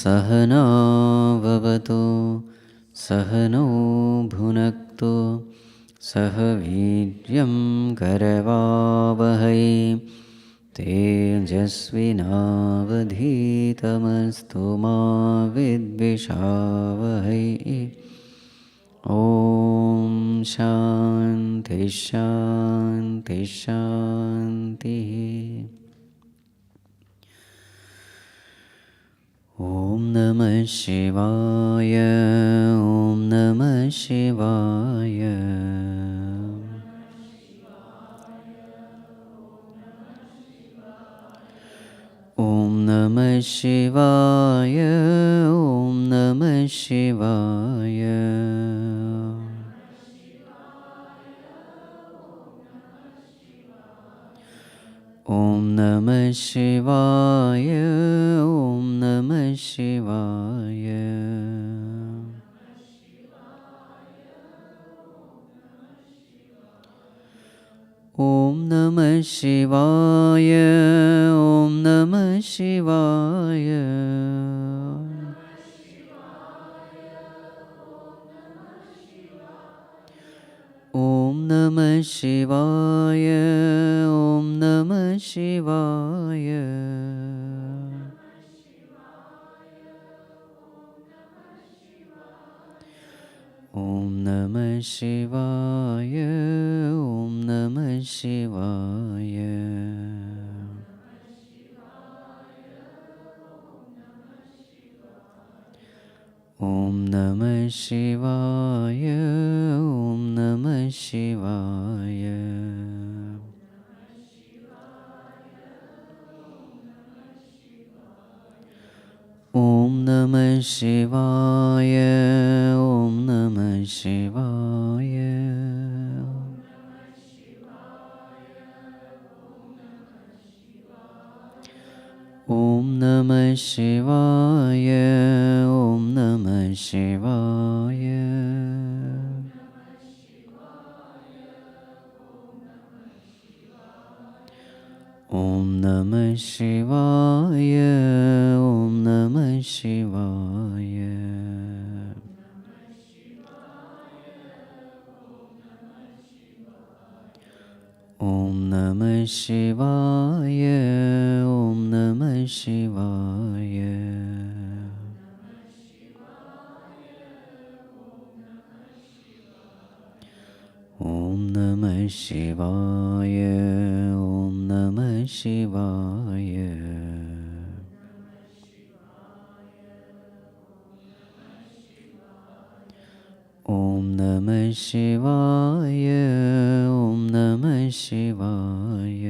सहना भवतु सहनौ भुनक्तु सह वीर्यं करवावहै तेजस्विनावधीतमस्तु मा विद्विषावहै। ॐ शान्ति शान्ति शान्तिः। ॐ नमः शिवाय ॐ नमः शिवाय। ॐ नमः शिवाय ॐ नमः शिवाय। ॐ नमः शिवाय ॐ नमः शिवाय। ॐ नमः शिवाय ॐ नमः शिवाय। ॐ नमः शिवाय ॐ नमः शिवाय। ॐ नमः शिवाय ॐ नमः शिवाय। ॐ नमः शिवाय ॐ नमः शिवाय। ॐ नमः शिवाय ॐ नमः शिवाय। ॐ नमः शिवाय ॐ नमः शिवाय। ॐ नमः शिवाय ॐ नमः शिवाय। ॐ नमः शिवाय ॐ नमः शिवाय। ॐ नमः शिवाय ॐ नमः शिवाय। ॐ नमः शिवाय ॐ नमः शिवाय।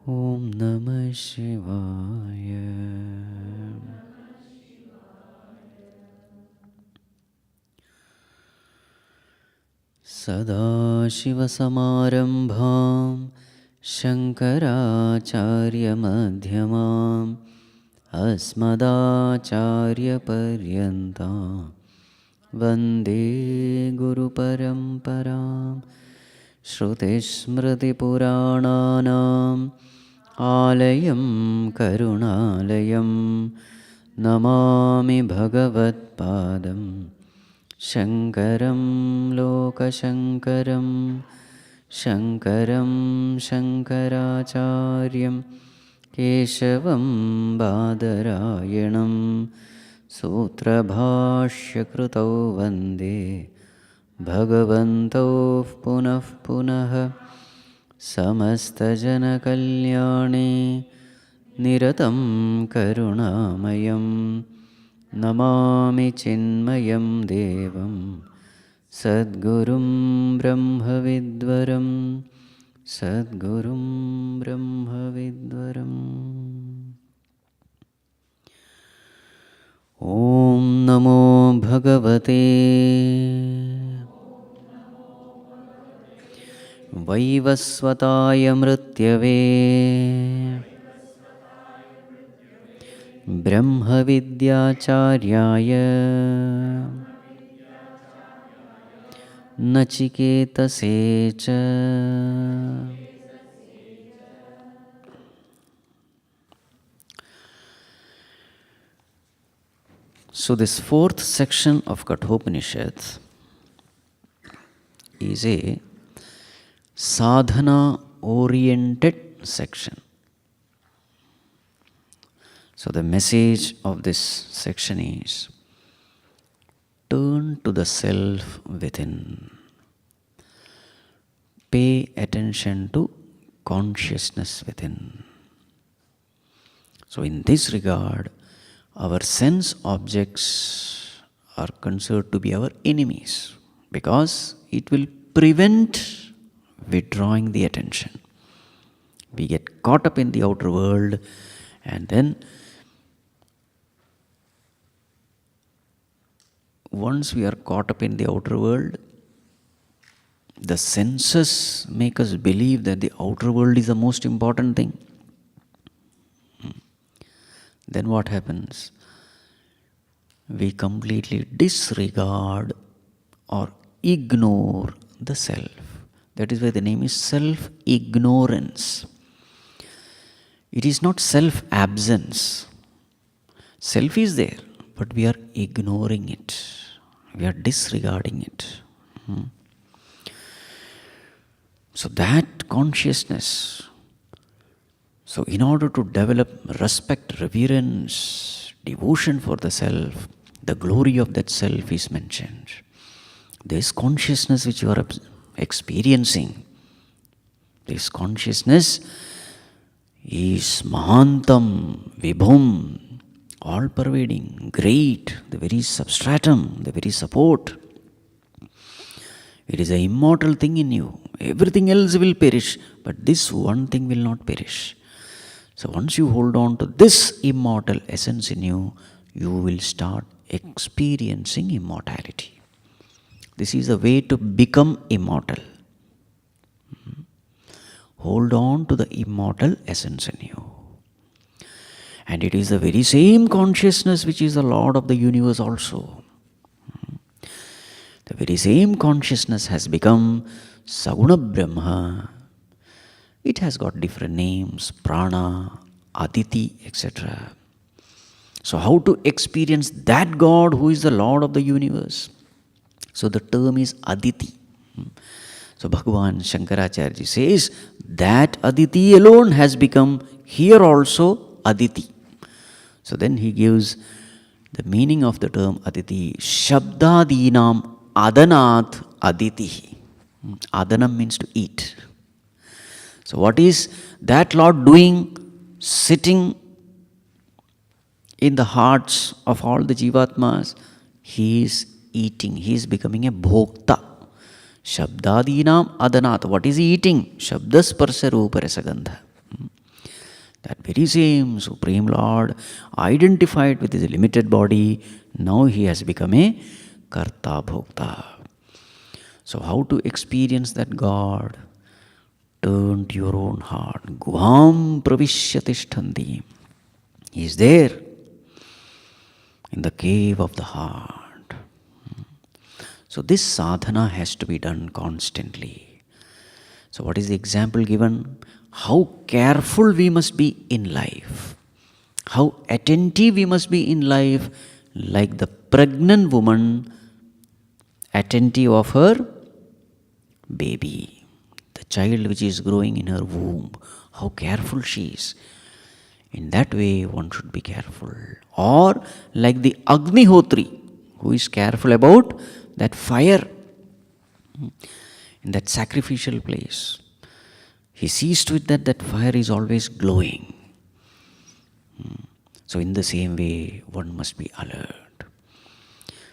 ॐ नमः शिवाय। सदाशिवसमारम्भां शङ्कराचार्यमध्यमाम् अस्मदाचार्यपर्यन्तां वन्दे गुरुपरम्परां। श्रुतिस्मृतिपुराणानाम् आलयं करुणालयं नमामि भगवत्पादं शङ्करं लोकशङ्करं। शङ्करं शङ्कराचार्यं केशवं बादरायणं सूत्रभाष्यकृतौ वन्दे भगवन्तौ पुनः पुनः। समस्तजनकल्याणे निरतं करुणामयं नमामि चिन्मयं देवं सद्गुरुं ब्रह्मविद्वरं सद्गुरुं ब्रह्मविद्वरम्। ॐ नमो भगवते वैवस्वताय मृत्यवे ब्रह्मविद्याचार्याय नचिकेतसे च So this fourth section of Kathopanishad is a sadhana-oriented section. So the message of this section is: turn to the self within. Pay attention to consciousness within. So in this regard, our sense objects are considered to be our enemies, because it will prevent withdrawing the attention. We get caught up in the outer world, and then once we are caught up in the outer world, the senses make us believe that the outer world is the most important thing. Then what happens? We completely disregard or ignore the self. That is why the name is self-ignorance. It is not self-absence. Self is there, but we are ignoring it. We are disregarding it. So that consciousness, so in order to develop respect, reverence, devotion for the self, the glory of that self is mentioned. This consciousness which you are experiencing, this consciousness is Mahantam, Vibhum, all pervading, great, the very substratum, the very support. It is an immortal thing in you. Everything else will perish, but this one thing will not perish. So once you hold on to this immortal essence in you, you will start experiencing immortality. This is a way to become immortal. Hold on to the immortal essence in you. And it is the very same consciousness which is the Lord of the universe also. The very same consciousness has become Saguna Brahma. It has got different names, Prana, Aditi, etc. So how to experience that God who is the Lord of the universe? So the term is Aditi. So Bhagavan Shankaracharya says that Aditi alone has become here also Aditi. So then he gives the meaning of the term Aditi, Shabdadinam Adanat Aditi. Adanam means to eat. So what is that Lord doing, sitting in the hearts of all the jivatmas? He is eating, he is becoming a bhokta. Shabdadinam Adanat. What is he eating? Shabdasparsa Rupa Rasagandha. That very same Supreme Lord, identified with his limited body, now he has become a Karta Bhokta. So how to experience that God? Turn to your own heart. Guham Pravishyatishthandi. He is there in the cave of the heart. So this sadhana has to be done constantly. So what is the example given? How careful we must be in life. How attentive we must be in life, like the pregnant woman attentive of her baby, the child which is growing in her womb. How careful she is. In that way one should be careful. Or like the Agnihotri, who is careful about that fire in that sacrificial place. He sees to it that that fire is always glowing. So in the same way, one must be alert.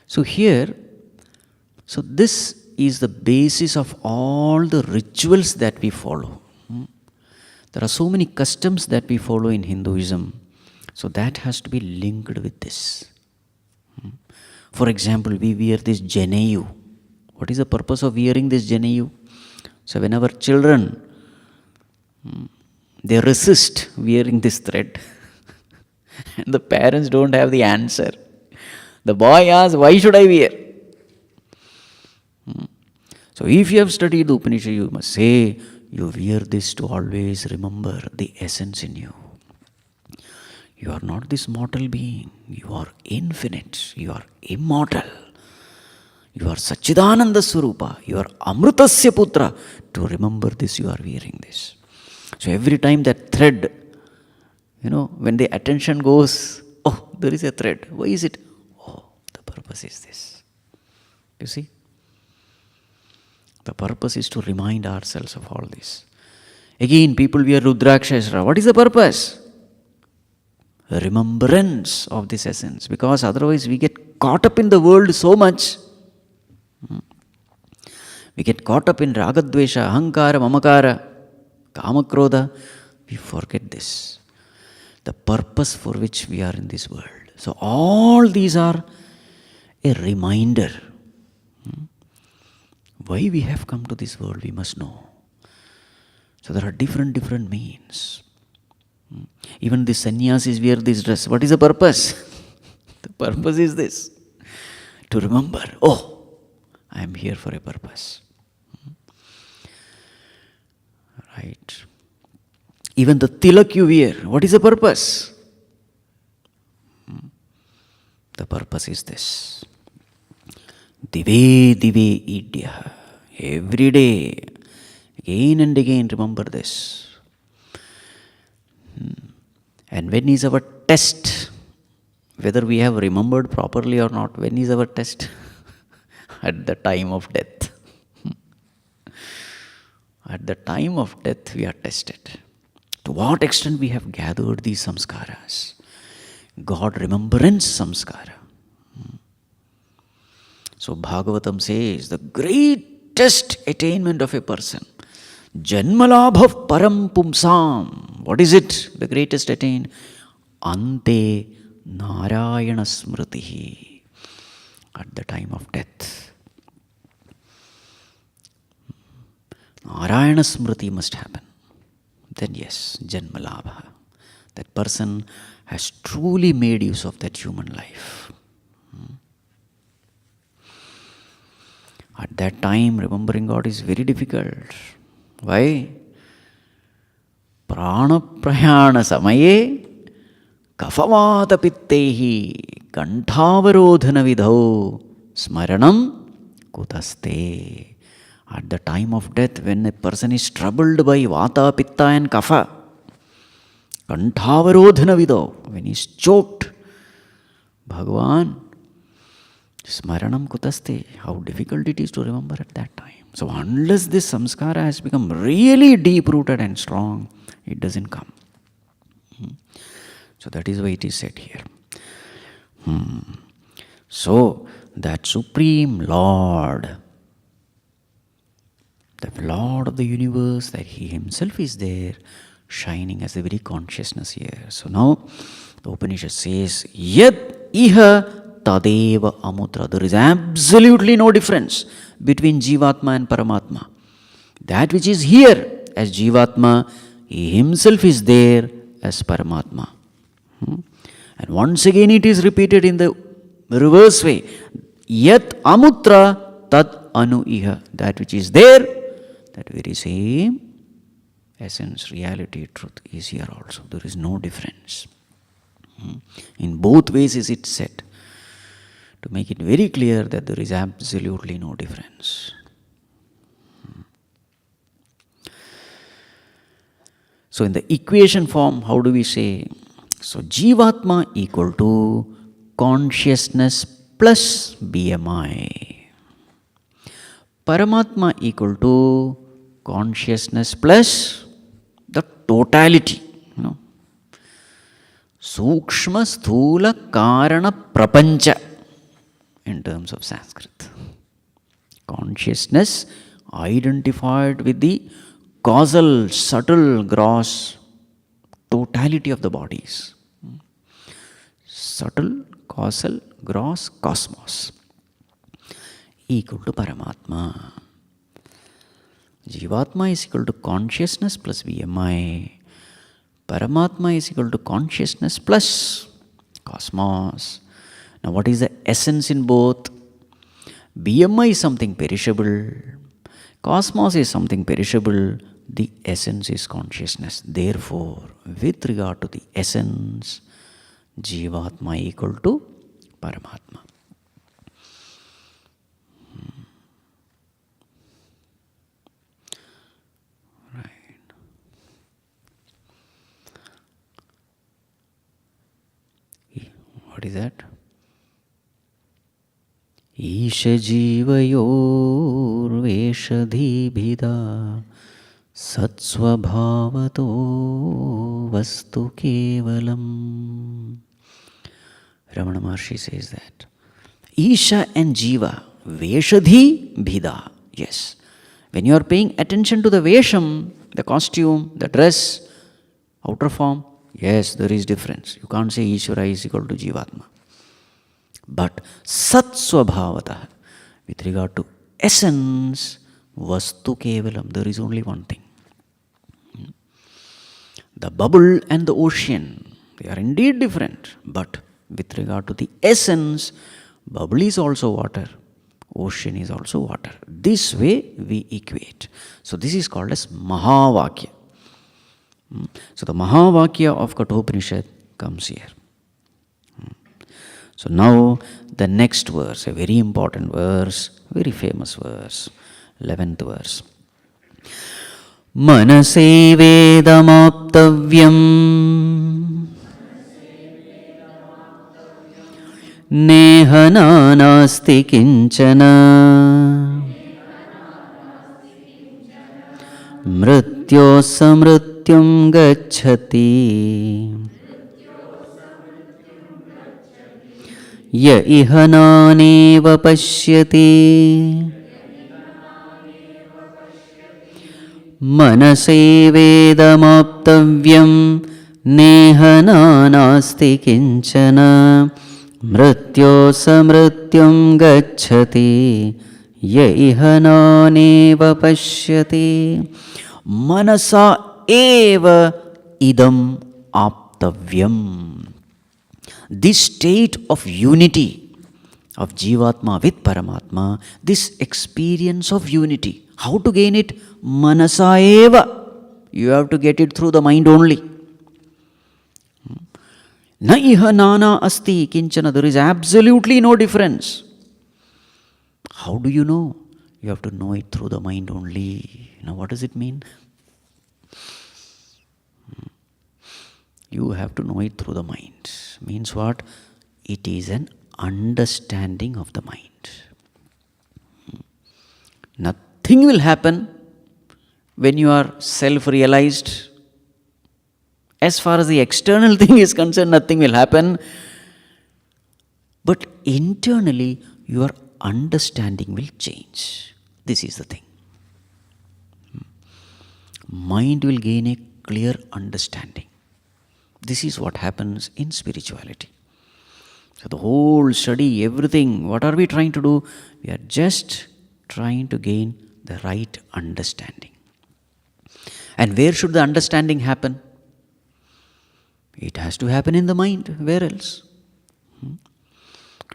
So here, so this is the basis of all the rituals that we follow. There are so many customs that we follow in Hinduism. So that has to be linked with this. For example, we wear this janeyu. What is the purpose of wearing this janeyu? So when our children, they resist wearing this thread, and the parents don't have the answer. The boy asks, why should I wear? So if you have studied the Upanishad, you must say, you wear this to always remember the essence in you. You are not this mortal being. You are infinite. You are immortal. You are Satchidananda Swarupa. You are Amrutasya Putra. To remember this, you are wearing this. So every time that thread, when the attention goes, oh, there is a thread. Why is it? Oh, the purpose is this. You see? The purpose is to remind ourselves of all this. Again, people wear rudraksh. What is the purpose? A remembrance of this essence. Because otherwise we get caught up in the world so much. We get caught up in ragadvesha, ahankara, mamakara, kamakrodha. We forget this. The purpose for which we are in this world. So all these are a reminder. Why we have come to this world, we must know. So there are different means. Even the sannyasis wear this dress. What is the purpose? The purpose is this. To remember, oh, I am here for a purpose. Right. Even the tilak you wear, what is the purpose? The purpose is this. Dive idya. Every day, again and again, remember this. And when is our test? Whether we have remembered properly or not, when is our test? At the time of death. At the time of death, we are tested. To what extent we have gathered these samskaras? God remembrance samskara. So Bhagavatam says the greatest attainment of a person, janmalabhav param pumsam. What is it? The greatest attain? Ante narayana smritihi. At the time of death. Narayana smriti must happen. Then yes, janmalabha. That person has truly made use of that human life. At that time, remembering God is very difficult. Why? Prana prayana samaye kafavata pittehi kantavarodhana vidho smaranam kutaste. At the time of death, when a person is troubled by vata, pitta and kapha, kantavarodhana vidho, when he is choked, Bhagavan, smaranam kutaste, how difficult it is to remember at that time. So unless this samskara has become really deep-rooted and strong, it doesn't come. So that is why it is said here. So that Supreme Lord, the Lord of the universe, that He Himself is there, shining as the very consciousness here. So now the Upanishad says, Yad iha tadeva amutra. There is absolutely no difference between jivatma and paramatma. That which is here as jivatma, He Himself is there as paramatma. And once again it is repeated in the reverse way. Yat amutra tad anu iha. That which is there, that very same essence, reality, truth is here also. There is no difference. In both ways is it said, to make it very clear that there is absolutely no difference. So in the equation form, how do we say? So jivatma equal to consciousness plus BMI. Paramatma equal to consciousness plus the totality. Sukshma sthula karana prapancha in terms of Sanskrit. Consciousness identified with the causal, subtle, gross totality of the bodies. Subtle, causal, gross, cosmos. Equal to Paramatma. Jivatma is equal to consciousness plus BMI. Paramatma is equal to consciousness plus cosmos. Now what is the essence in both? BMI is something perishable. Cosmos is something perishable. The essence is consciousness. Therefore, with regard to the essence, jivatma equal to paramatma. Right. What is that? Isha jivayor veshadhibhida satsvabhavato vastu kevalam. Ramana Maharshi says that. Isha and Jiva, Veshadhi Bhida. Yes. When you are paying attention to the Vesham, the costume, the dress, outer form, yes, there is difference. You can't say Ishvara is equal to Jivatma. But Sat Swabhavata, with regard to essence, Vastu Kevalam, there is only one thing. The bubble and the ocean, they are indeed different, but with regard to the essence, bubble is also water, ocean is also water. This way we equate. So this is called as Mahavakya. So the Mahavakya of Kathopanishad comes here. So now the next verse, a very important verse, very famous verse, 11th verse. Manase vedamaptavyam neha nasti kinchana mrityo samrityum gacchati ya iha naneva pashyati manase vedamaptavyam neha nasti kinchana mrityo samrityum gacchati ya iha naneva pashyati manasa eva idam aptavyam. This state of unity of Jivatma with Paramatma, this experience of unity, how to gain it? Manasa eva. You have to get it through the mind only. Na iha nana asti kinchana. There is absolutely no difference. How do you know? You have to know it through the mind only. Now what does it mean? You have to know it through the mind. Means what? It is an understanding of the mind. Nothing will happen when you are self-realized. As far as the external thing is concerned, nothing will happen. But internally, your understanding will change. This is the thing. Mind will gain a clear understanding. This is what happens in spirituality. So the whole study, everything, what are we trying to do? We are just trying to gain the right understanding. And where should the understanding happen? It has to happen in the mind. Where else?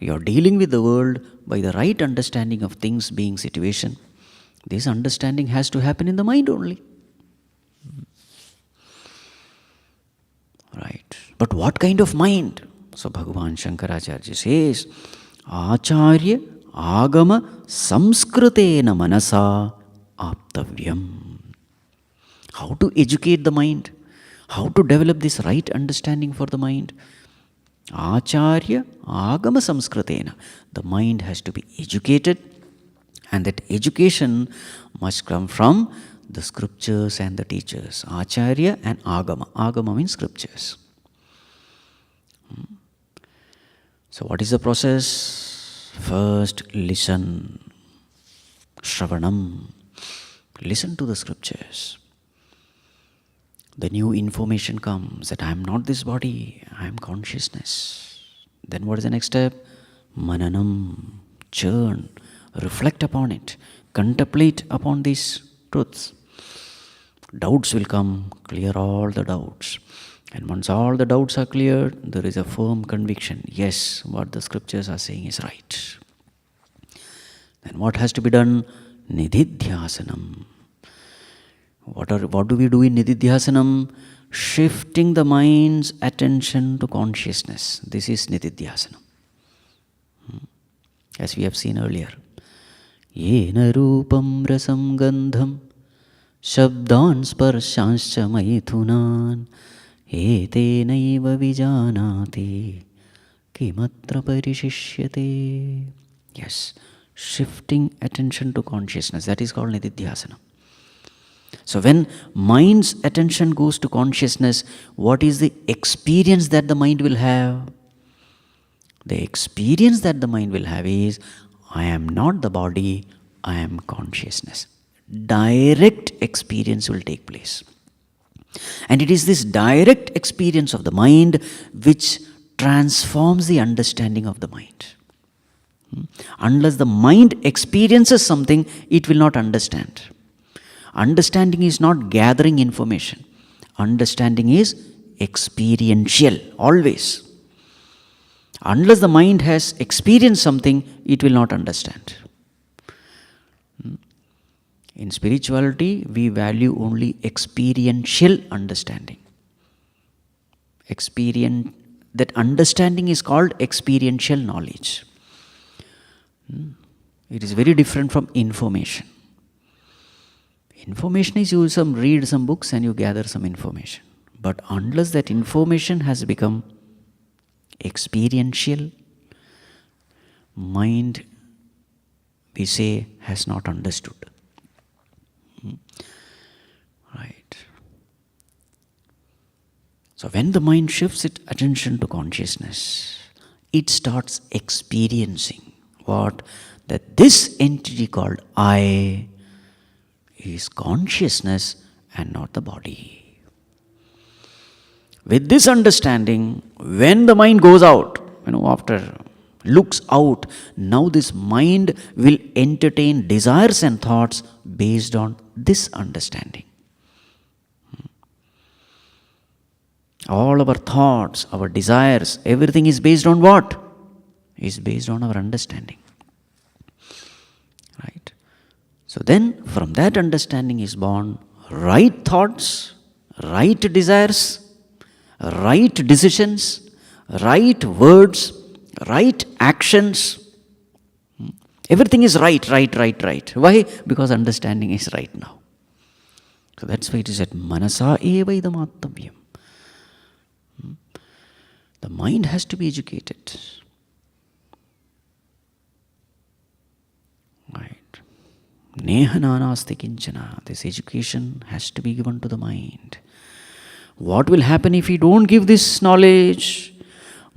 You are dealing with the world by the right understanding of things, being, situation. This understanding has to happen in the mind only. Right. But what kind of mind? So Bhagavan Shankaracharya says, Acharya agama samskritena manasa aptavyam. How to educate the mind? How to develop this right understanding for the mind? Acharya agama samskritena. The mind has to be educated, and that education must come from the scriptures and the teachers. Acharya and agama. Agama means scriptures. So what is the process? First, listen. Shravanam. Listen to the scriptures. The new information comes that I am not this body, I am consciousness. Then what is the next step? Mananam. Churn. Reflect upon it. Contemplate upon these truths. Doubts will come, clear all the doubts. And once all the doubts are cleared, there is a firm conviction. Yes, what the scriptures are saying is right. Then what has to be done? Nididhyasanam. What do we do in Nididhyasanam? shifting the mind's attention to consciousness. This is nididhyasana. As we have seen earlier. Yena rupam rasam gandham shabdan sparshanscha maithunan etenaiva vijanati kimatra parishishyate. Yes, shifting attention to consciousness. That is called nididhyasana. So when mind's attention goes to consciousness, what is the experience that the mind will have? The experience that the mind will have is, I am not the body, I am consciousness. Direct experience will take place. And it is this direct experience of the mind which transforms the understanding of the mind. Unless the mind experiences something, it will not understand. Understanding is not gathering information. Understanding is experiential, always. Unless the mind has experienced something, it will not understand. In spirituality, we value only experiential understanding. That understanding is called experiential knowledge. It is very different from information. Information is you read some books and you gather some information. But unless that information has become experiential, mind, we say, has not understood. Right. So when the mind shifts its attention to consciousness, it starts experiencing what? That this entity called I is consciousness and not the body. With this understanding, when the mind goes out, looks out, now this mind will entertain desires and thoughts based on this understanding. All our thoughts, our desires, everything is based on what? Is based on our understanding. Right? So then, from that understanding is born right thoughts, right desires, right decisions, right words, right actions. Everything is right. Why? Because understanding is right now. So that's why it is said, manasa eva idam attavayam. The mind has to be educated. Right. Neha nanasti kinchana. This education has to be given to the mind. What will happen if we don't give this knowledge?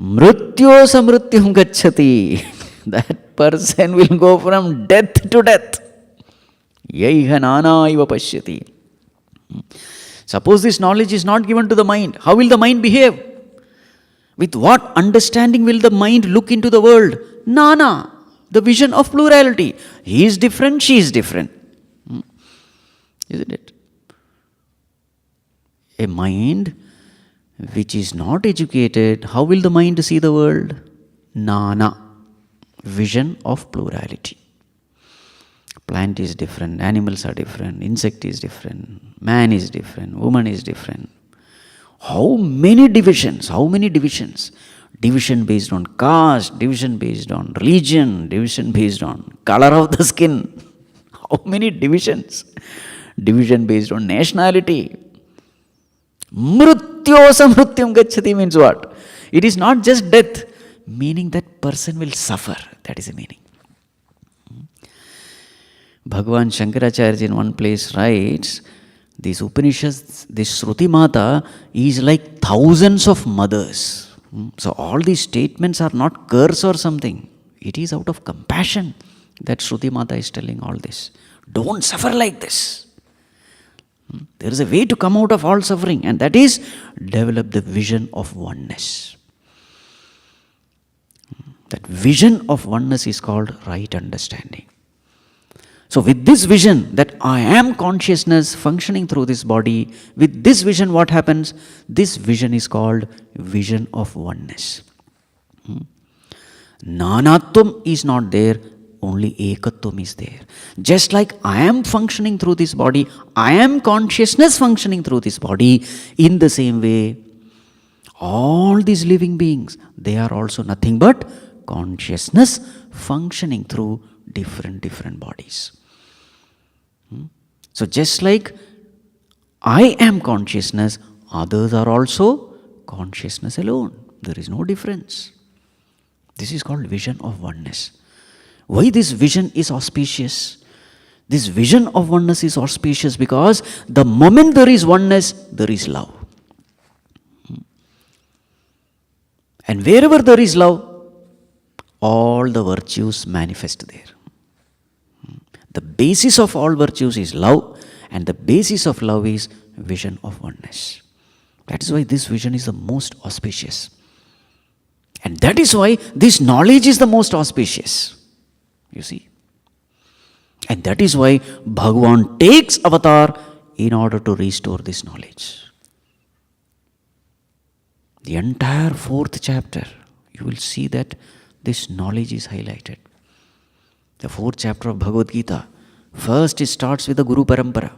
Mrityo samrityam gacchati. That person will go from death to death. Yaiha nana iva pashyati. Suppose this knowledge is not given to the mind, how will the mind behave? With what understanding will the mind look into the world? Nana, the vision of plurality. He is different, she is different. Isn't it? A mind which is not educated, how will the mind see the world? Nana, vision of plurality. Plant is different, animals are different, insect is different, man is different, woman is different. How many divisions? Division based on caste, division based on religion, division based on color of the skin. How many divisions? Division based on nationality. Mrityo samrityam gacchati means what? It is not just death, meaning that person will suffer. That is the meaning. Bhagavan Shankaracharya in one place writes, these Upanishads, this Shruti Mata is like thousands of mothers. So all these statements are not curse or something. It is out of compassion that Shruti Mata is telling all this. Don't suffer like this. There is a way to come out of all suffering, and that is develop the vision of oneness. That vision of oneness is called right understanding. So with this vision that I am consciousness functioning through this body, with this vision what happens? This vision is called vision of oneness. Nanatvam is not there, only ekatvam is there. Just like I am functioning through this body, I am consciousness functioning through this body, in the same way, all these living beings, they are also nothing but consciousness functioning through different bodies. So just like I am consciousness, others are also consciousness alone. There is no difference. This is called vision of oneness. Why this vision is auspicious? This vision of oneness is auspicious because the moment there is oneness, there is love. And wherever there is love, all the virtues manifest there. The basis of all virtues is love, and the basis of love is vision of oneness. That is why this vision is the most auspicious. And that is why this knowledge is the most auspicious. You see? And that is why Bhagavan takes avatar in order to restore this knowledge. The entire 4th chapter, you will see that this knowledge is highlighted. The 4th chapter of Bhagavad Gita, first it starts with the Guru Parampara.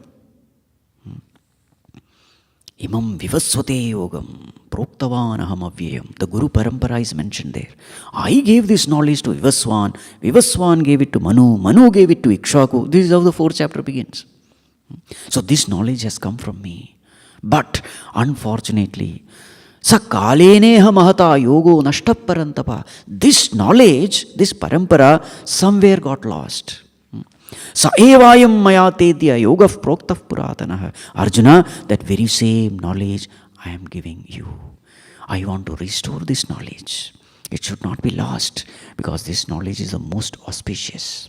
Imam vivasvate yogam proktavan aham avyayam. The Guru Parampara is mentioned there. I gave this knowledge to Vivaswan. Vivaswan gave it to Manu. Manu gave it to Ikshaku. This is how the 4th chapter begins. So this knowledge has come from me. But unfortunately, Sakaleneha mahata yogo nashtaparantapa. This knowledge, this parampara, somewhere got lost. Sa evayam maya tedya yoga proktav puratanaha. Arjuna, that very same knowledge I am giving you. I want to restore this knowledge. It should not be lost because this knowledge is the most auspicious.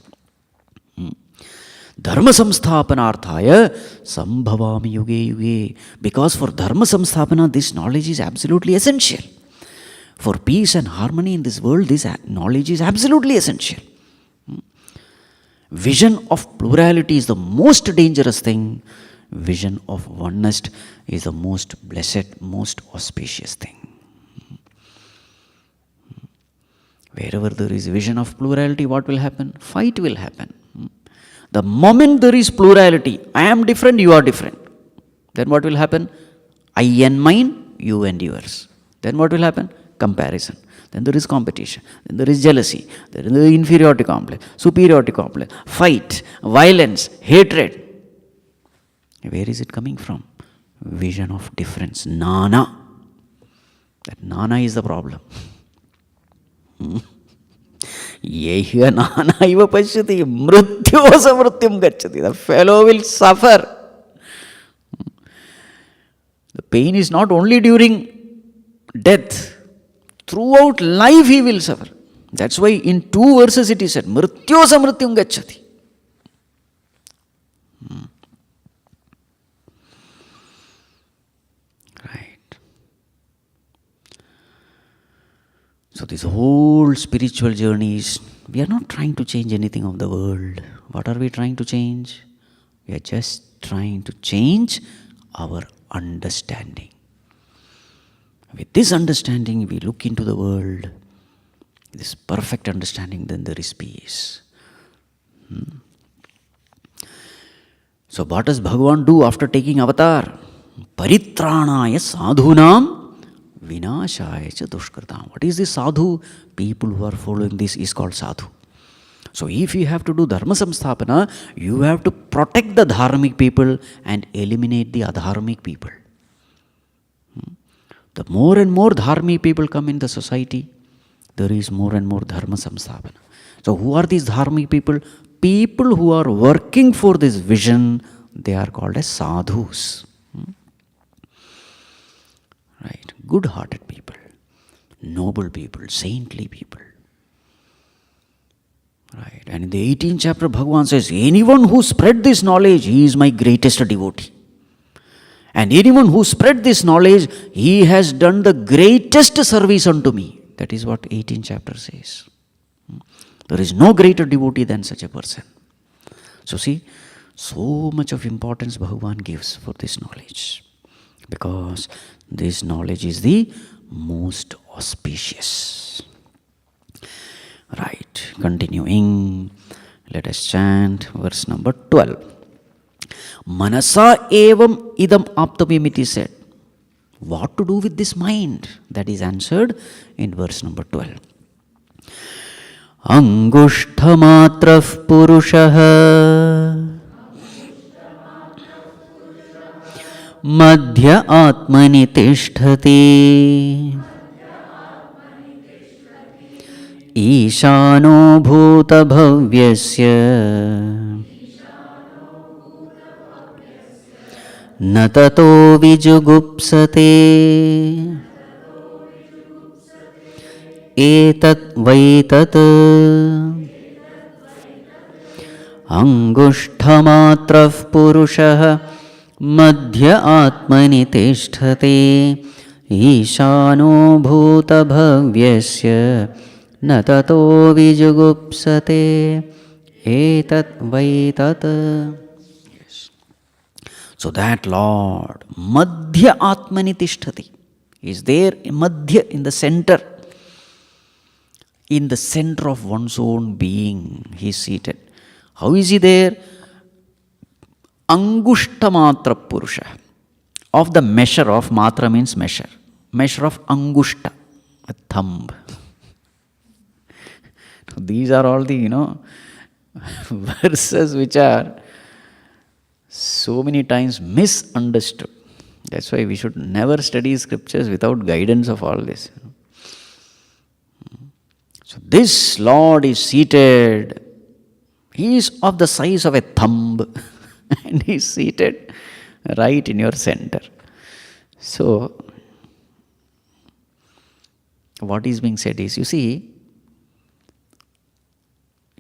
Dharma samsthapanarthaya sambhavami yuge yuge. Because for dharma samsthapana, this knowledge is absolutely essential. For peace and harmony in this world, this knowledge is absolutely essential. Vision of plurality is the most dangerous thing. Vision of oneness is the most blessed, most auspicious thing. Wherever there is vision of plurality, what will happen? Fight will happen. The moment there is plurality, I am different, you are different. Then what will happen? I and mine, you and yours. Then what will happen? Comparison. Then there is competition. Then there is jealousy. There is inferiority complex, superiority complex, fight, violence, hatred. Where is it coming from? Vision of difference. Nana. That nana is the problem. Yehiya nana iva pashyati mrityosa mrityam gacchati. The fellow will suffer. The pain is not only during death. Throughout life he will suffer. That's why in 2 verses it is said, mrityosa mrityam gacchati. Right. So this whole spiritual journey is, we are not trying to change anything of the world. What are we trying to change? We are just trying to change our understanding. With this understanding, we look into the world. This perfect understanding, then there is peace. So what does Bhagavan do after taking avatar? Paritranaya sadhunam vinashaya cha dushkritam. What is this sadhu? People who are following this is called sadhu. So if you have to do dharma samsthapana, you have to protect the dharmic people and eliminate the adharmic people. The more and more dharmic people come in the society, there is more and more dharma samsthapana. So who are these dharmic people? People who are working for this vision, they are called as sadhus. Right? Good-hearted people, noble people, saintly people. Right? And in the 18th chapter, Bhagavan says, anyone who spread this knowledge, he is my greatest devotee. And anyone who spread this knowledge, he has done the greatest service unto me. That is what 18th chapter says. There is no greater devotee than such a person. So see, so much of importance Bhagavan gives for this knowledge. Because this knowledge is the most auspicious. Right, continuing, let us chant verse number 12. Manasa evam idam aptamimiti said. What to do with this mind? That is answered in verse number 12. Angushthamatrah purushah madhya atmani tishtati ईशानो भूतभव्यस्य न ततो विजुगुप्सते एतत् वै तत् अंगुष्ठमात्रः पुरुषः मध्य आत्मनि तिष्ठते ईशानो भूतभव्यस्य न ततो विजुगुप्सते एतत् वै तत्. So that Lord, Madhya Atmani Tishtati, is there in Madhya, in the center of one's own being. He is seated. How is he there? Angushtamatra Purusha. Of the measure of, Matra means measure. Measure of Angushta, a thumb. These are all the, verses which are so many times misunderstood. That's why we should never study scriptures without guidance of all this. So this Lord is seated. He is of the size of a thumb and he is seated right in your center. So what is being said is, you see,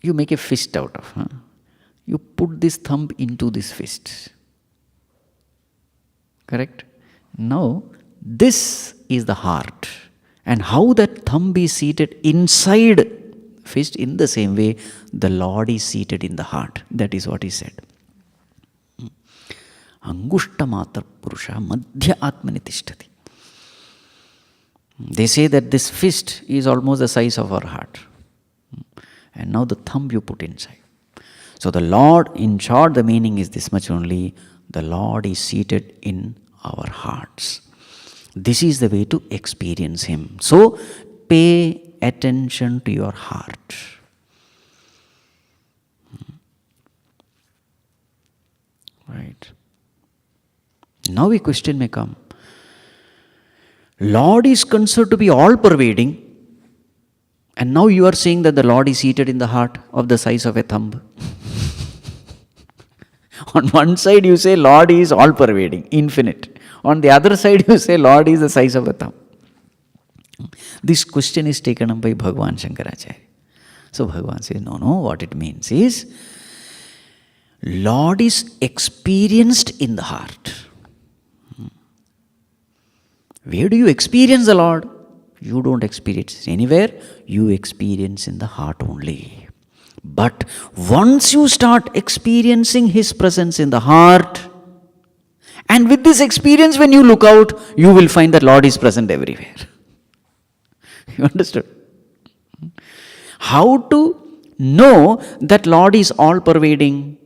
you make a fist out of. You put this thumb into this fist. Correct? Now, this is the heart. And how that thumb is seated inside fist, in the same way, the Lord is seated in the heart. That is what he said. Angushtamatra Purusha Madhya Atmani Tishtati. They say that this fist is almost the size of our heart. And now the thumb you put inside. So the Lord, in short, the meaning is this much only. The Lord is seated in our hearts. This is the way to experience Him. So pay attention to your heart. Right. Now a question may come. Lord is considered to be all-pervading, and now you are saying that the Lord is seated in the heart of the size of a thumb. On one side you say Lord is all-pervading, infinite. On the other side you say Lord is the size of a thumb. This question is taken up by Bhagavan Shankaracharya. So Bhagavan says, no, what it means is, Lord is experienced in the heart. Where do you experience the Lord? You don't experience anywhere, you experience in the heart only. But once you start experiencing His presence in the heart, and with this experience, when you look out, you will find that Lord is present everywhere. You understood? How to know that Lord is all-pervading?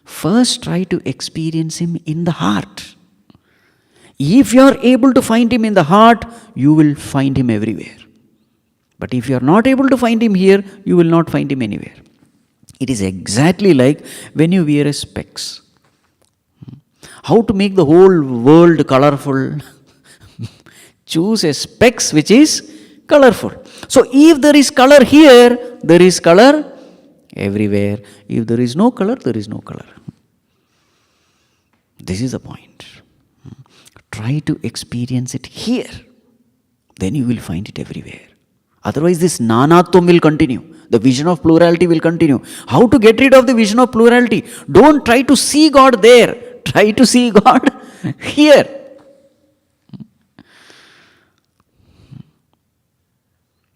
First, try to experience Him in the heart. If you are able to find Him in the heart, you will find Him everywhere. But if you are not able to find Him here, you will not find Him anywhere. It is exactly like when you wear a specs. How to make the whole world colorful? Choose a specs which is colorful. So if there is color here, there is color everywhere. If there is no color, there is no color. This is the point. Try to experience it here. Then you will find it everywhere. Otherwise this nanatvam will continue. The vision of plurality will continue. How to get rid of the vision of plurality? Don't try to see God there. Try to see God here.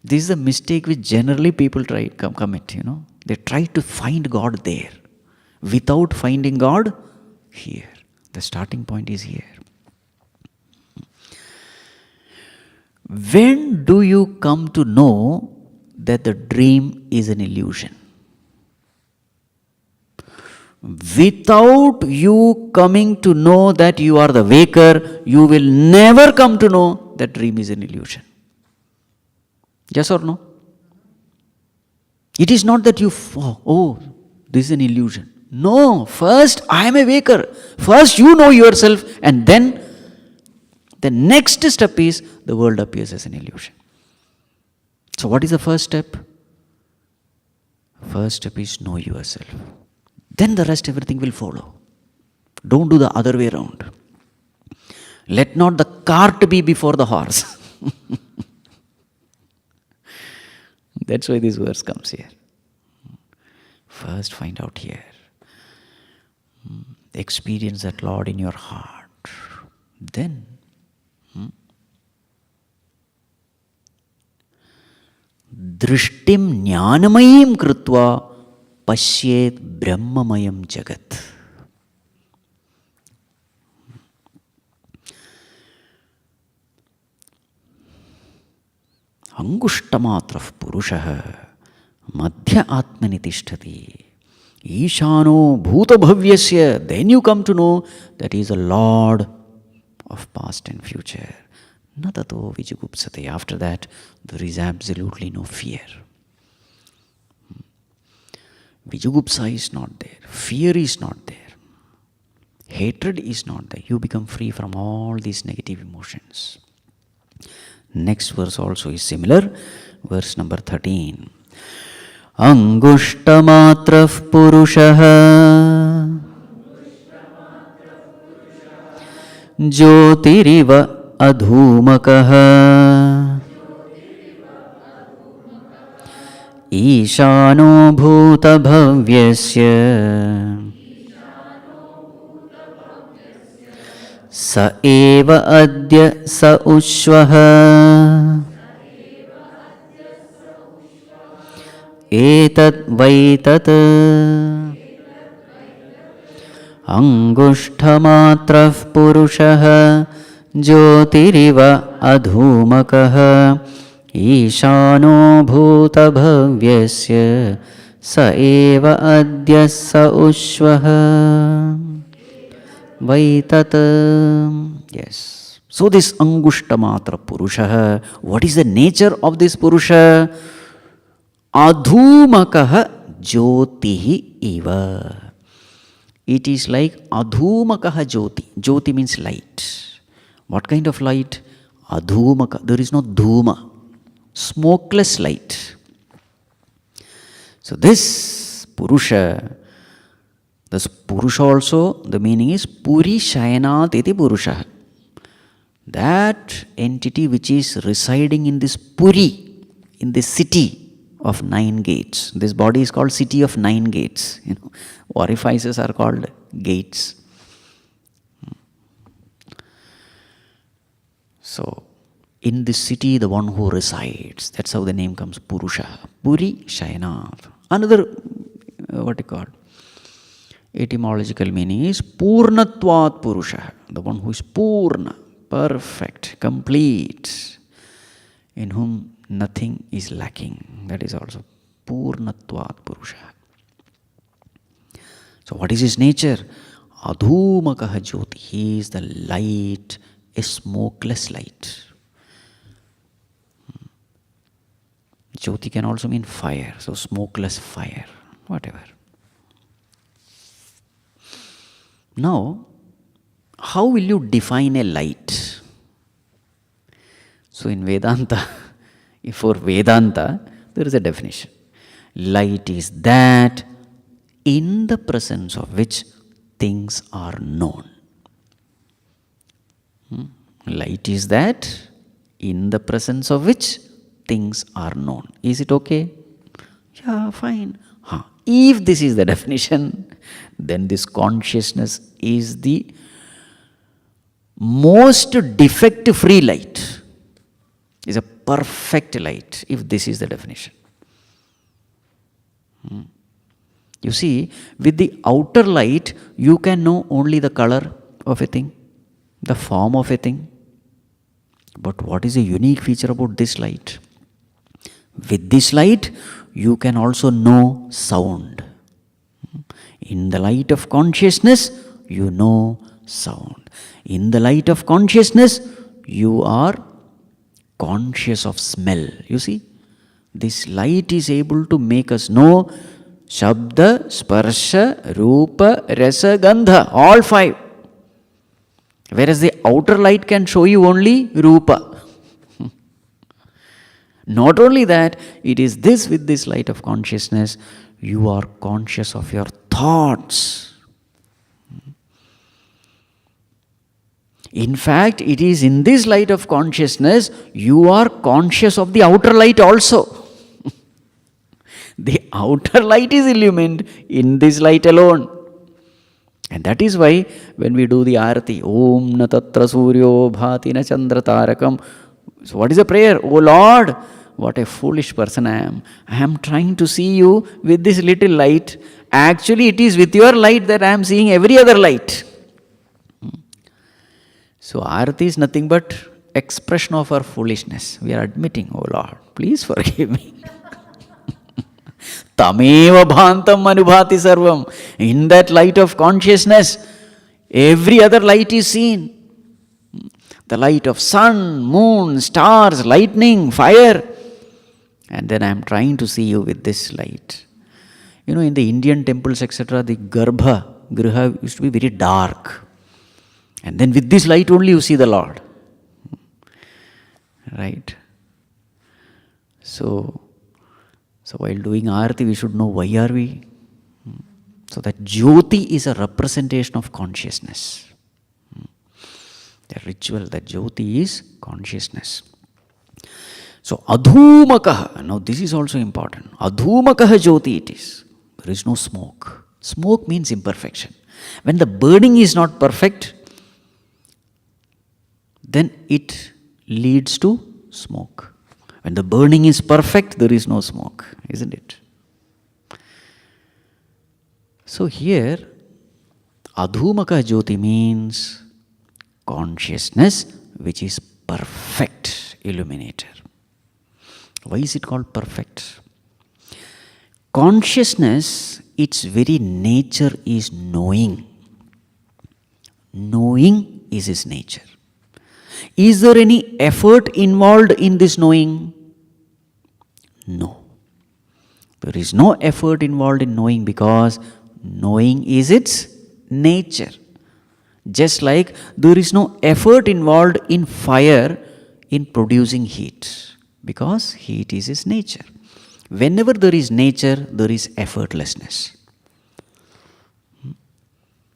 This is a mistake which generally people commit, They try to find God there without finding God here. The starting point is here. When do you come to know that the dream is an illusion. Without you coming to know that you are the waker, you will never come to know that dream is an illusion. Yes or no? It is not that you, oh, this is an illusion. No, first I am a waker. First you know yourself, and then the next step is the world appears as an illusion. So what is the first step? First step is know yourself. Then the rest, everything will follow. Don't do the other way around. Let not the cart be before the horse. That's why this verse comes here. First find out here. Experience that Lord in your heart. Then drishtim jnanamayim krutva pashyet brahmamayam jagat. Angushtamatra purushah madhya atmani tishtati. Ishano bhuta bhavyasya. Then you come to know that he is a Lord of past and future. Natato vijugupsate. After that, there is absolutely no fear. Vijugupsa is not there. Fear is not there. Hatred is not there. You become free from all these negative emotions. Next verse also is similar. Verse number 13. Angushtamatra purushah jyotiriva adhumakah Ishano bhuta bhavyasya sa eva adya sa ushvaha etat vaitat angushtamatra purushah jyotiriva adhumakah Ishano bhuta bhavyasya sa eva adya sa ushvaha vaitat. Yes. So this Angushtamatra Purusha, what is the nature of this Purusha? Adhumakaha jyotihi eva. It is like Adhumakaha jyoti. Jyoti means light. What kind of light? Adhumaka. There is no dhuma. Smokeless light. So this Purusha, this Purusha also, the meaning is Puri Shayanat iti Purusha. That entity which is residing in this Puri, in this city of 9 gates. This body is called city of 9 gates. Orifices are called gates. So, in this city, the one who resides, that's how the name comes, Purusha. Puri Shayanat. Another, what you call, etymological meaning is Purnatvat Purusha. The one who is Purna, perfect, complete, in whom nothing is lacking. That is also Purnatvat Purusha. So what is his nature? Adhumakaha Jyoti. He is the light, a smokeless light. Jyoti can also mean fire, so smokeless fire, whatever. Now, how will you define a light? So in Vedanta, for Vedanta, there is a definition. Light is that in the presence of which things are known. Light is that in the presence of which things are known. Is it okay? Yeah, fine. If this is the definition, then this consciousness is the most defect-free light. Is a perfect light, if this is the definition. You see, with the outer light, you can know only the color of a thing, the form of a thing. But what is a unique feature about this light? With this light, you can also know sound. In the light of consciousness, you know sound. In the light of consciousness, you are conscious of smell. You see, this light is able to make us know Shabda, Sparsha, Rupa, Rasa, Gandha, all five. Whereas the outer light can show you only Rupa. Not only that, it is this with this light of consciousness, you are conscious of your thoughts. In fact, it is in this light of consciousness, you are conscious of the outer light also. The outer light is illumined in this light alone. And that is why when we do the arati, Om na tatra suryo bhati na chandra tarakam. So what is the prayer? Oh Lord, what a foolish person I am. I am trying to see you with this little light. Actually, it is with your light that I am seeing every other light. So arati is nothing but expression of our foolishness. We are admitting, oh Lord, please forgive me. Tameva bhantam anubhati sarvam. In that light of consciousness, every other light is seen. The light of sun, moon, stars, lightning, fire. And then I am trying to see you with this light. You know, in the Indian temples, etc., the griha used to be very dark. And then with this light only you see the Lord. Right? So while doing arati, we should know why are we. So that jyoti is a representation of consciousness. The ritual, that jyoti is consciousness. So adhumakaha, now this is also important. Adhumakaha jyoti it is. There is no smoke. Smoke means imperfection. When the burning is not perfect, then it leads to smoke. When the burning is perfect, there is no smoke, isn't it? So here, adhumaka jyoti means consciousness which is perfect illuminator. Why is it called perfect? Consciousness, its very nature is knowing. Knowing is its nature. Is there any effort involved in this knowing? No. There is no effort involved in knowing because knowing is its nature. Just like there is no effort involved in fire in producing heat because heat is its nature. Whenever there is nature, there is effortlessness.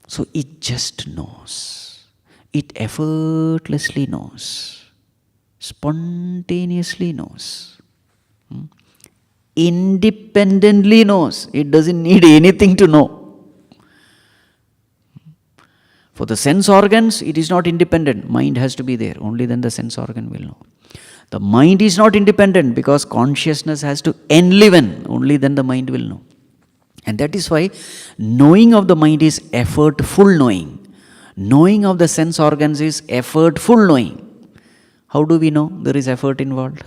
So it just knows. It effortlessly knows, spontaneously knows, independently knows. It doesn't need anything to know. For the sense organs, it is not independent. Mind has to be there. Only then the sense organ will know. The mind is not independent because consciousness has to enliven. Only then the mind will know. And that is why knowing of the mind is effortful knowing. Knowing of the sense organs is effortful knowing. How do we know there is effort involved?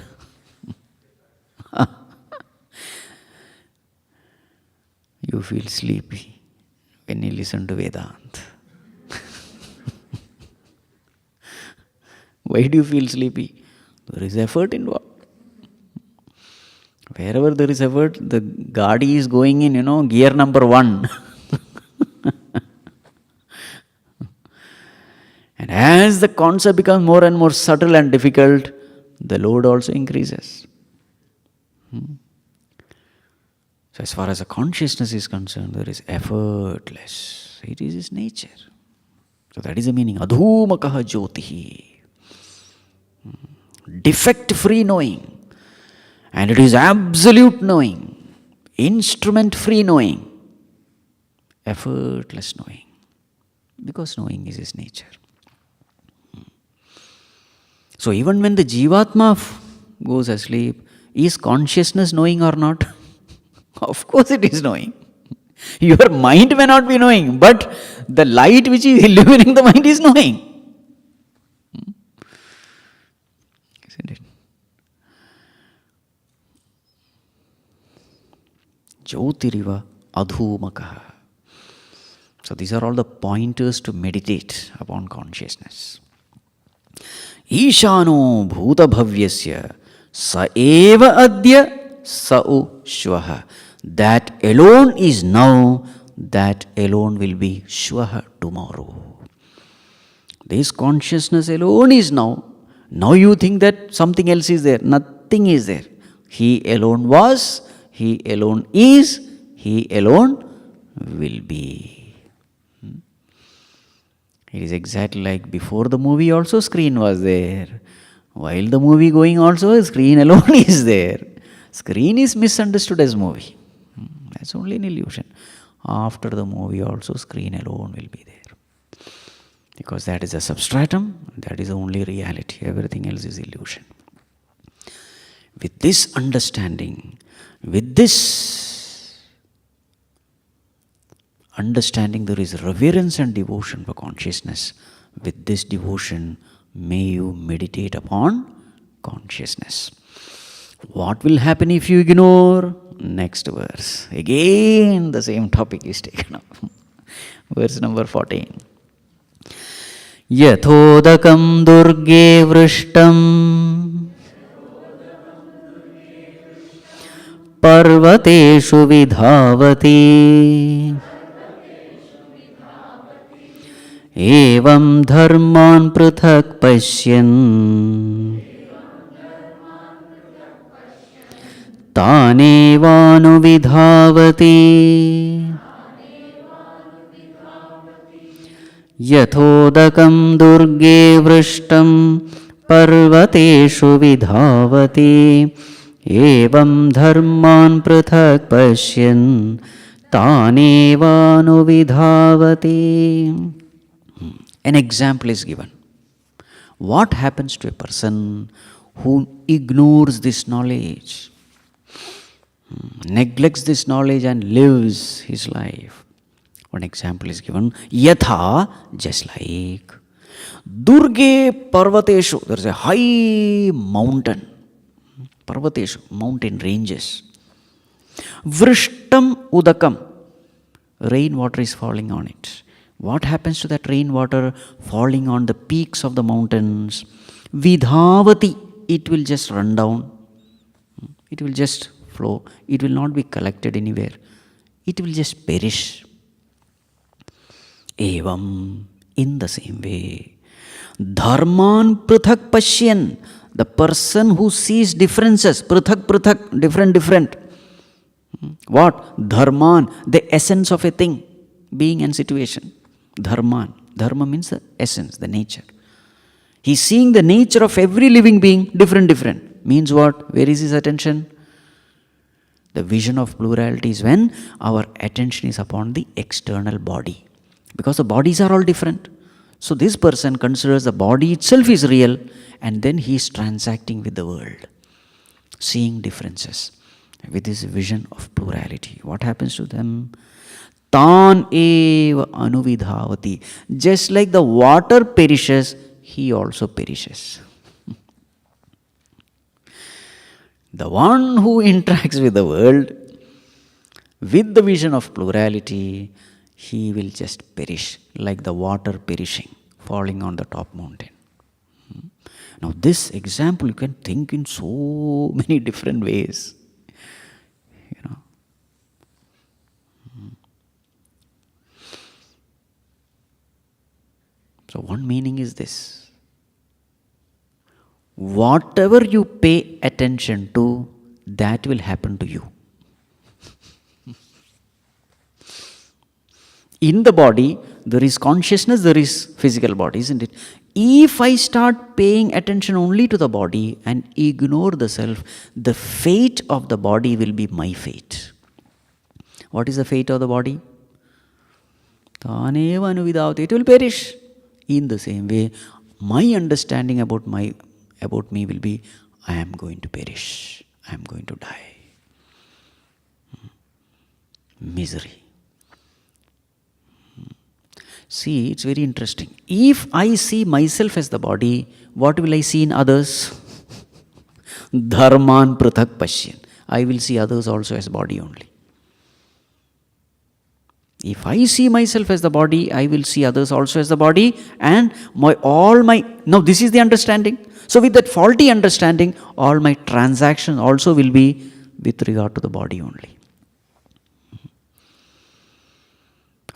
You feel sleepy when you listen to Vedanta. Why do you feel sleepy? There is effort involved. Wherever there is effort, the Gadi is going in, gear number 1. And as the concept becomes more and more subtle and difficult, the load also increases. So as far as the consciousness is concerned, there is effortless. It is its nature. So that is the meaning. Adhumakaha jyotihi. Defect-free knowing. And it is absolute knowing. Instrument-free knowing. Effortless knowing. Because knowing is its nature. So even when the jivatma goes asleep, is consciousness knowing or not? Of course it is knowing. Your mind may not be knowing, but the light which is illuminating the mind is knowing. Isn't it? Jyotiriva adhumakaha. So these are all the pointers to meditate upon consciousness. Ishano bhuta bhavyasya sa eva adya sau shvaha. That alone is now, that alone will be shvaha tomorrow. This consciousness alone is now. Now you think that something else is there. Nothing is there. He alone was, He alone is, He alone will be. It is exactly like before the movie also screen was there. While the movie going also, screen alone is there. Screen is misunderstood as movie. That's only an illusion. After the movie also, screen alone will be there. Because that is a substratum, that is the only reality. Everything else is illusion. With this understanding, there is reverence and devotion for consciousness. With this devotion, may you meditate upon consciousness. What will happen if you ignore? Next verse. Again, the same topic is taken up. Verse number 14. Yathodakam durge vrishtam parvateshu vidhavati evam dharman prithak pashyan tanevanu vidhavati yathodakam durge vrishtam parvateshu vidhavati evam dharman prithak pashyan tanevanu vidhavati. An example is given. What happens to a person who ignores this knowledge, neglects this knowledge and lives his life? One example is given. Yatha, just like Durge Parvateshu, there is a high mountain. Parvateshu, mountain ranges. Vrishtam Udakam, rainwater is falling on it. What happens to that rainwater falling on the peaks of the mountains? Vidhavati, it will just run down. It will just flow. It will not be collected anywhere. It will just perish. Evam, in the same way, dharman prithak pashyan, the person who sees differences, prithak, different. What? Dharman, the essence of a thing, being and situation. Dharman, dharma means the essence, the nature. He is seeing the nature of every living being different. Means what? Where is his attention? The vision of plurality is when our attention is upon the external body. Because the bodies are all different. So this person considers the body itself is real, and then he is transacting with the world, seeing differences with this vision of plurality. What happens to them? Tan eva anuvidhavati. Just like the water perishes, he also perishes. The one who interacts with the world with the vision of plurality, he will just perish like the water perishing, falling on the top mountain. Now this example you can think in so many different ways. So one meaning is this. Whatever you pay attention to, that will happen to you. In the body, there is consciousness, there is physical body, isn't it? If I start paying attention only to the body and ignore the self, the fate of the body will be my fate. What is the fate of the body? Taneva anuvidhavati, it will perish. In the same way, my understanding about me will be, I am going to perish. I am going to die. Misery. See, it's very interesting. If I see myself as the body, what will I see in others? Dharman prithak pashyan. I will see others also as body only. If I see myself as the body, I will see others also as the body, and now this is the understanding. So with that faulty understanding, all my transactions also will be with regard to the body only.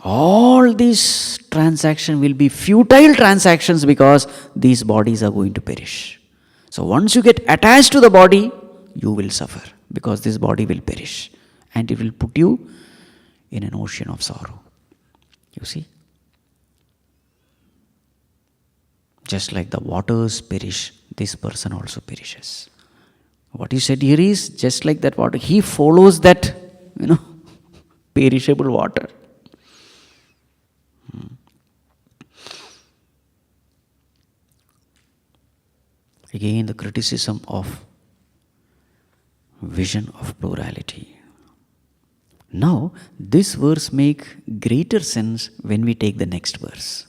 All these transactions will be futile transactions because these bodies are going to perish. So once you get attached to the body, you will suffer because this body will perish and it will put you in an ocean of sorrow. You see? Just like the waters perish, this person also perishes. What he said here is just like that water. He follows that, perishable water. Again, the criticism of vision of plurality. Now, this verse makes greater sense when we take the next verse.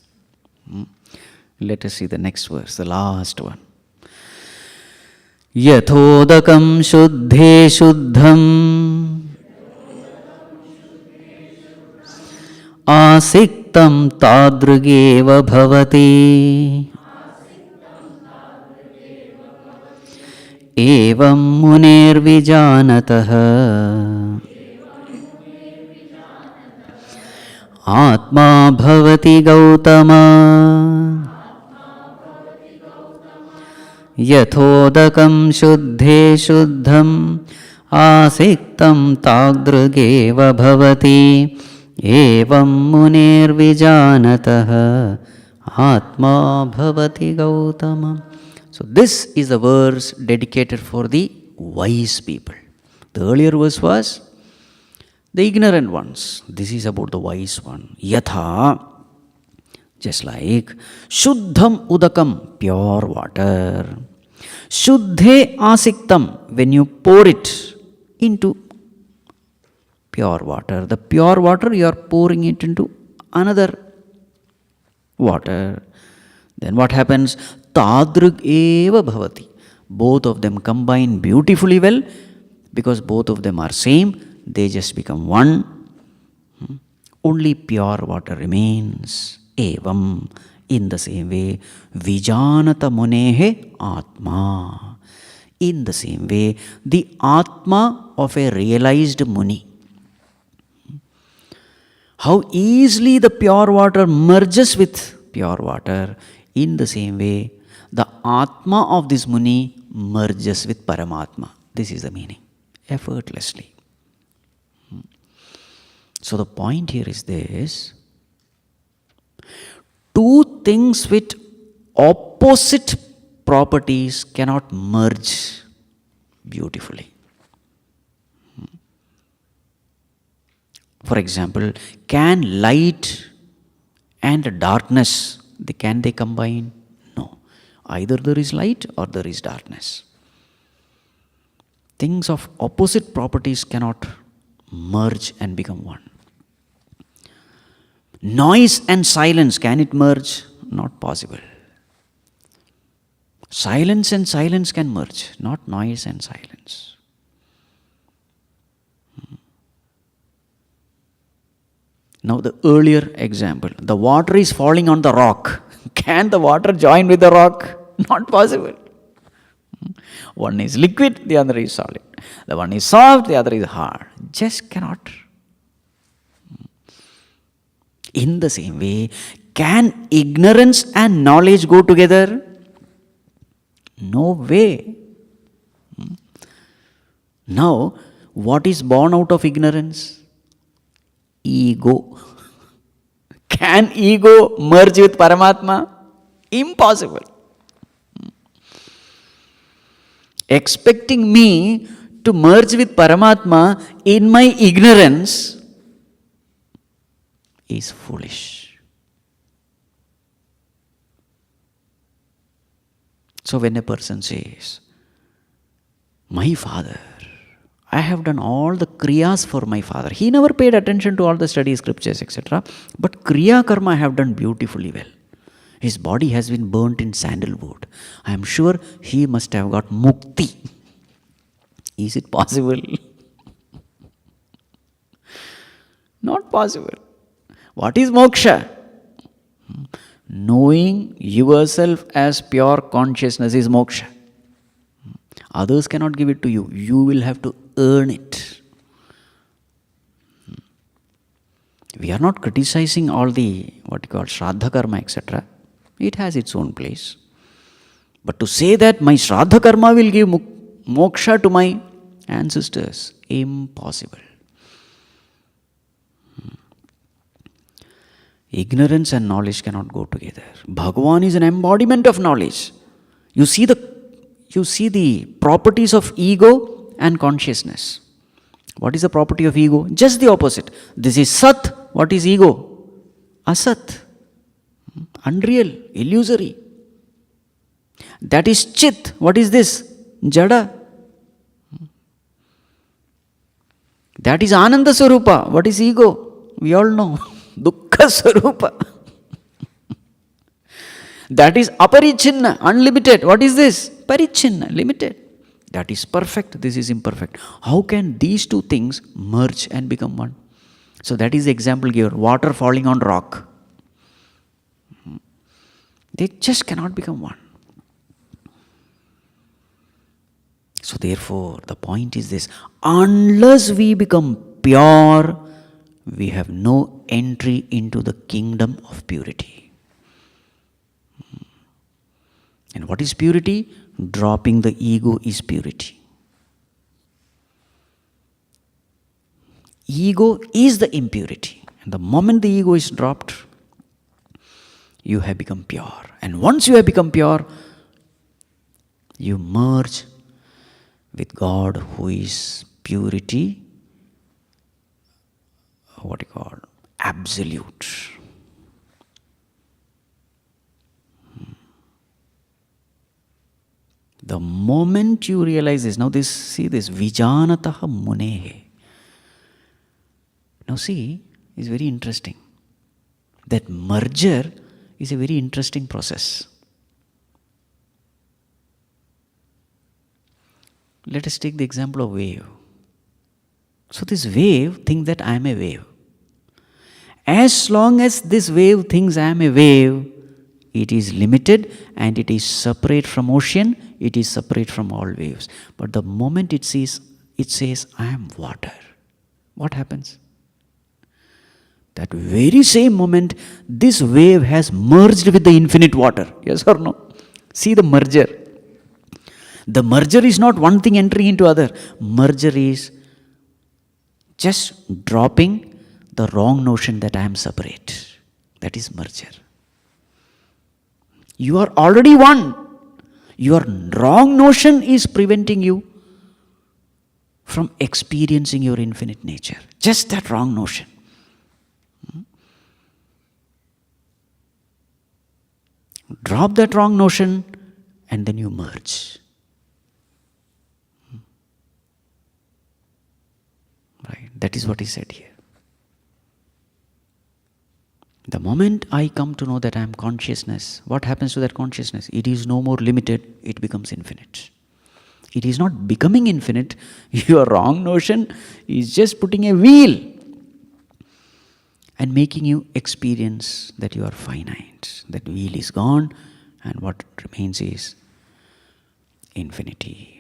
Let us see the next verse, the last one. Yathodakam shuddhe shuddham asiktam tadrugeva bhavati evam munir vijanatah atma bhavati gautama yathodakam shuddhe shuddham asiktam tadrugeva bhavati evam munir vijanatah atma bhavati gautama. So this is the verse dedicated for the wise people. The earlier verse was the ignorant ones. This is about the wise one. Yatha, just like Shuddham Udakam, pure water. Shuddhe Asiktam, when you pour it into pure water. The pure water you are pouring it into another water. Then what happens? Tadrug eva bhavati. Both of them combine beautifully well because both of them are same. They just become one. Only pure water remains. Evam. In the same way, Vijanata Munehe Atma. In the same way, the Atma of a realized Muni. How easily the pure water merges with pure water. In the same way, the Atma of this Muni merges with Paramatma. This is the meaning. Effortlessly. So the point here is this. Two things with opposite properties cannot merge beautifully. For example, can light and darkness, can they combine? No. Either there is light or there is darkness. Things of opposite properties cannot merge and become one. Noise and silence, can it merge? Not possible. Silence and silence can merge, not noise and silence. Now the earlier example, the water is falling on the rock. Can the water join with the rock? Not possible. One is liquid, the other is solid. The one is soft, the other is hard. Just cannot. In the same way, can ignorance and knowledge go together? No way. Now, what is born out of ignorance? Ego. Can ego merge with Paramatma? Impossible. Expecting me to merge with Paramatma in my ignorance is foolish. So when a person says, my father, I have done all the kriyas for my father. He never paid attention to all the study scriptures, etc. But kriya karma I have done beautifully well. His body has been burnt in sandalwood. I am sure he must have got mukti. Is it possible? Not possible. What is moksha? Knowing yourself as pure consciousness is moksha. Others cannot give it to you. You will have to earn it. We are not criticizing all the, what you call, Shraddha karma, etc. It has its own place. But to say that my Shraddha karma will give moksha to my ancestors, impossible. Ignorance and knowledge cannot go together. Bhagavan is an embodiment of knowledge. You see the properties of ego and consciousness. What is the property of ego? Just the opposite. This is Sat. What is ego? Asat. Unreal, illusory. That is Chit. What is this? Jada. That is Ananda Swarupa. What is ego? We all know. Dukkha Swarupa. That is Aparichinna, unlimited. What is this? Parichinna, limited. That is perfect, this is imperfect. How can these two things merge and become one? So that is the example given. Water falling on rock. They just cannot become one. So therefore, the point is this. Unless we become pure, we have no entry into the kingdom of purity. And what is purity? Dropping the ego is purity. Ego is the impurity. And the moment the ego is dropped, you have become pure. And once you have become pure, you merge with God, who is purity, what you call, absolute. The moment you realize this, now this, see this, vijanataha munehe. Now see, it's very interesting. That merger is a very interesting process. Let us take the example of wave. So this wave thinks that I am a wave. As long as this wave thinks I am a wave, it is limited and it is separate from ocean, it is separate from all waves. But the moment it says, I am water, what happens? That very same moment, this wave has merged with the infinite water. Yes or no? See the merger. The merger is not one thing entering into other. Merger is just dropping the wrong notion that I am separate. That is merger. You are already one. Your wrong notion is preventing you from experiencing your infinite nature. Just that wrong notion. Drop that wrong notion and then you merge. Right? That is what he said here. The moment I come to know that I am consciousness, what happens to that consciousness? It is no more limited, it becomes infinite. It is not becoming infinite. Your wrong notion is just putting a wheel and making you experience that you are finite. That wheel is gone and what remains is infinity.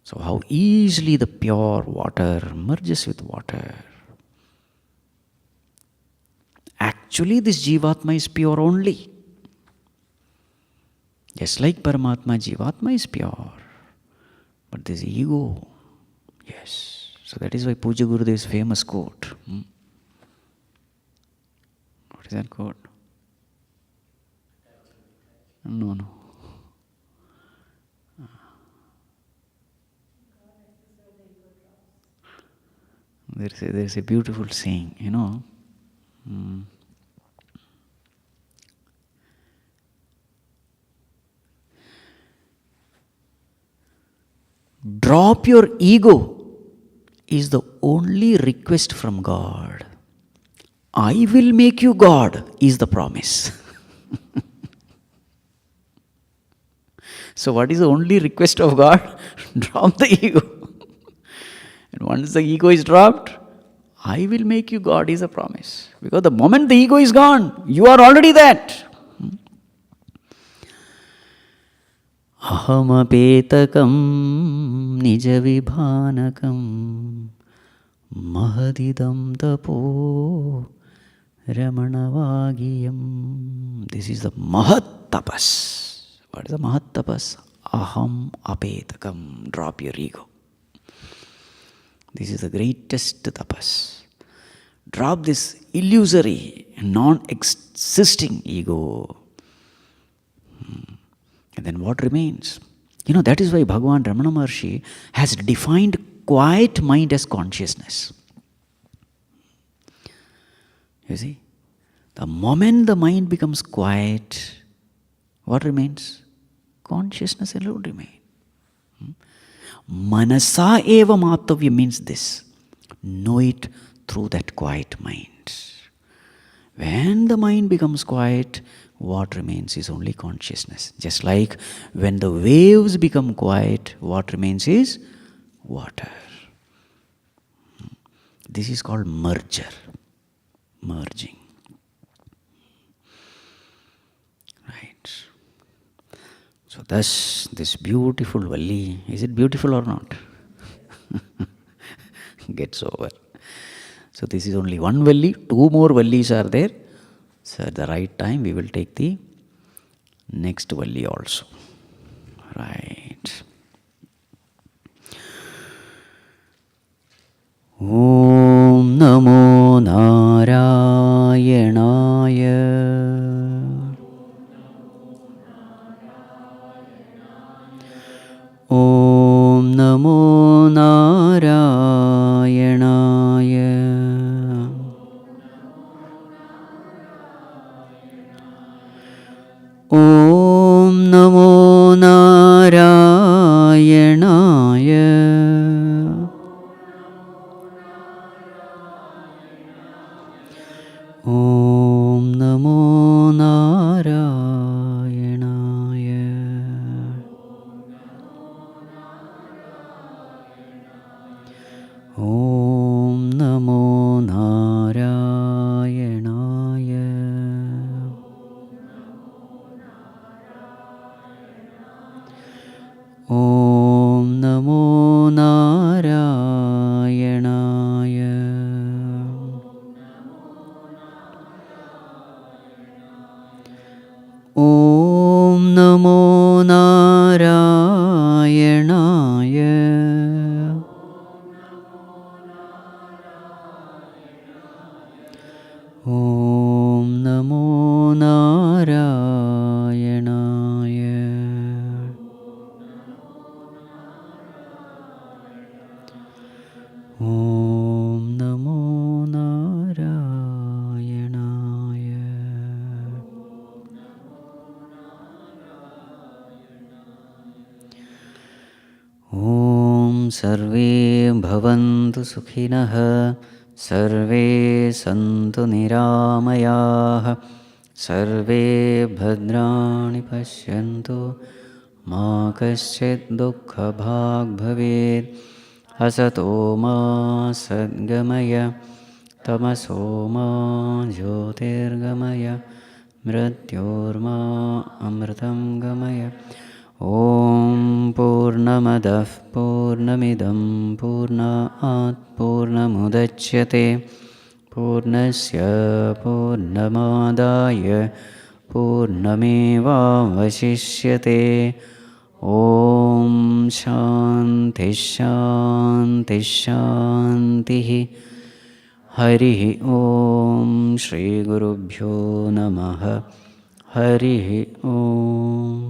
So how easily the pure water merges with water. Actually, this jivatma is pure only. Just like paramatma, jivatma is pure. But this ego, yes. So that is why Puja Gurudev's famous quote. What is that quote? No. There's a beautiful saying, Drop your ego is the only request from God. I will make you God is the promise. So what is the only request of God? Drop the ego. And once the ego is dropped, I will make you God is a promise. Because the moment the ego is gone, you are already that. Ahamapetakam nijavibhanakam mahadidam tapo ramanavagiyam. This is the mahat tapas. What is the mahat tapas? Aham apetakam. Drop your ego. This is the greatest tapas. Drop this illusory, non-existing ego. And then what remains? That is why Bhagavan Ramana Maharshi has defined quiet mind as consciousness. You see? The moment the mind becomes quiet, what remains? Consciousness alone remains. Manasa eva matavya means this. Know it through that quiet mind. When the mind becomes quiet, what remains is only consciousness. Just like when the waves become quiet, what remains is water. This is called merging. Right. So thus, this beautiful Valli, is it beautiful or not? Gets over. So this is only one Valli, two more Vallis are there. So at the right time, we will take the next Valli also. Right. Om Namo Narayanaya. Om Namo Narayanaya. Om Namo Narayanaya. Om Namo Narayanaya. Om Namo Narayanaya. Om Namo Narayanaya. Om Namo Narayanaya. Om Namo Narayanaya. Om Namo Narayanaya. Om Sarve Bhavantu Sukhinah. Sarve Santu Niramayah. Sarve Bhadrani Pashyantu. Ma Kaschit Dukkha Bhag Bhaved. Asato Ma Sadgamaya. Tamaso Ma Jyotirgamaya. Mrityorma Amritam Gamaya. Om Purnamadah Purnamidam Purnat Purnamudachyate Purnasya Purnamadaya Purnameva Vasishyate. Om Shanti Shanti Shanti. Hari Om Shri Gurubhyo Namaha. Hari Om.